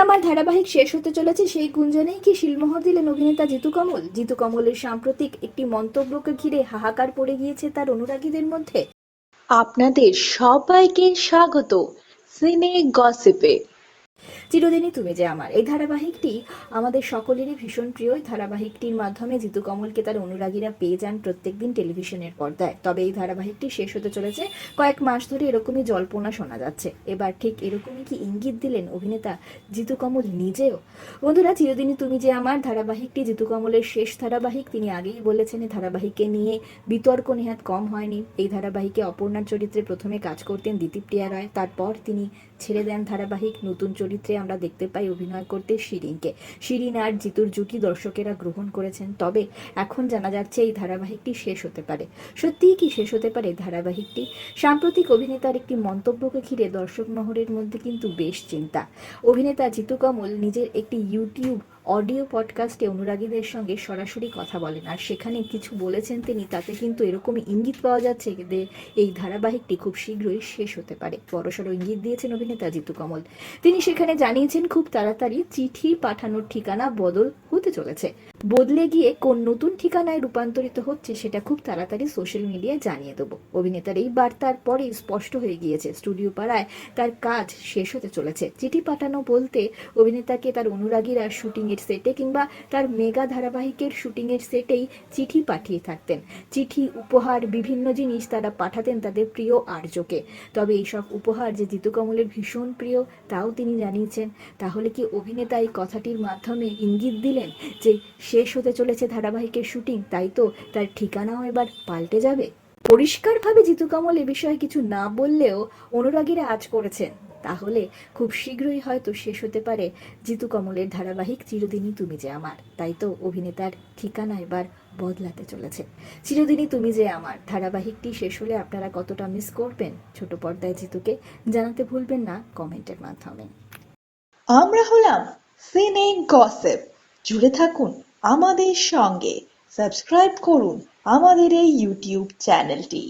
আমার ধারাবাহিক শেষ হতে চলেছে সেই গুঞ্জনেই কি শিলমোহর দিলেন অভিনেতা জিতু কমল? জিতু কমলের সাম্প্রতিক একটি মন্তব্যকে ঘিরে হাহাকার পড়ে গিয়েছে তার অনুরাগীদের মধ্যে। আপনাদের সবাইকে স্বাগত সিনে গসিপে। চিরদিনই তুমি যে আমার এই ধারাবাহিকটি আমাদের সকলেরই ভীষণ প্রিয়। এই ধারাবাহিকটির মাধ্যমে জিতু কমলকে তার অনুরাগীরা পেয়ে যান প্রত্যেকদিন টেলিভিশনের পর্দায়। তবে এই ধারাবাহিকটি শেষ হতে চলেছে কয়েক মাস ধরে এরকমই জল্পনা শোনা যাচ্ছে। এবার ঠিক এরকমই কি ইঙ্গিত দিলেন অভিনেতা জিতু কমল নিজেও? বন্ধুরা, চিরদিনই তুমি যে আমার ধারাবাহিকটি জিতু কমলের শেষ ধারাবাহিক। তিনি আগেই বলেছেন এই ধারাবাহিককে নিয়ে বিতর্ক নেহাত কম হয়নি। এই ধারাবাহিকে অপর্ণার চরিত্রে প্রথমে কাজ করতেন দিতিপ্রিয়া রায়, তারপর তিনি ছেড়ে দেন ধারাবাহিক। নতুন চরিত্রে আমরা দেখতে পাই অভিনয় করতে শিরিনকে। শিরিন আর জিতুর জুটি দর্শকেরা গ্রহণ করেছেন। তবে এখন জানা যাচ্ছে এই ধারাবাহিকটি শেষ হতে পারে। সত্যিই কি শেষ হতে পারে ধারাবাহিকটি? সাম্প্রতিক অভিনেতার একটি মন্তব্যকে ঘিরে দর্শক মহলের মধ্যে কিন্তু বেশ চিন্তা। অভিনেতা জিতু কমল নিজের একটি ইউটিউব অডিও পডকাস্টে অনুরাগীদের সঙ্গে সরাসরি কথা বলেন, আর সেখানে কিছু বলেছেন তিনি। তাতে কিন্তু এরকমই ইঙ্গিত পাওয়া যাচ্ছে যে এই ধারাবাহিকটি খুব শীঘ্রই শেষ হতে পারে। বড়সড় ইঙ্গিত দিয়েছেন অভিনেতা জিতু কমল। তিনি সেখানে জানিয়েছেন খুব তাড়াতাড়ি চিঠি পাঠানোর ঠিকানা বদল হতে চলেছে। বদলে গিয়ে কোন নতুন ঠিকানায় রূপান্তরিত হচ্ছে সেটা খুব তাড়াতাড়ি সোশ্যাল মিডিয়ায় জানিয়ে দেবো। অভিনেতার এই বার্তার পরেই স্পষ্ট হয়ে গিয়েছে স্টুডিও পাড়ায় তার কাজ শেষ হতে চলেছে। চিঠি পাঠানো বলতে অভিনেতাকে তার অনুরাগীরা শুটিংয়ের সেটে কিংবা তার মেগা ধারাবাহিকের শুটিংয়ের সেটেই চিঠি পাঠিয়ে থাকতেন। চিঠি, উপহার, বিভিন্ন জিনিস তারা পাঠাতেন তাদের প্রিয় আর্যকে। তবে এইসব উপহার যে জিতু কমলের ভীষণ প্রিয় তাও তিনি জানিয়েছেন। তাহলে কি অভিনেতা এই কথাটির মাধ্যমে ইঙ্গিত দিলেন যে শেষ হতে চলেছে ধারাবাহিকের শুটিং, তাই তো তার ঠিকানাও এবার পাল্টে যাবে? পরিষ্কারভাবে জিতু কমল এ বিষয়ে কিছু না বললেও অনুরাগীরা আজ করেছেন। তাহলে খুব শীঘ্রই হয়তো শেষ হতে পারে জিতু কমলের ধারাবাহিক চিরদিনই তুমি যে আমার। তাই তো অভিনেতার ঠিকানা এবার বদলাতে চলেছে। চিরদিনই তুমি যে আমার ধারাবাহিকটি শেষ হলে আপনারা কতটা মিস করবেন ছোট পর্দায় জিতুকে জানাতে ভুলবেন না কমেন্টের মাধ্যমে। আমরা হলাম সিনে গসিপ। জুড়ে থাকুন আমাদের সঙ্গে, সাবস্ক্রাইব করুন আমাদের এই ইউটিউব চ্যানেলটি।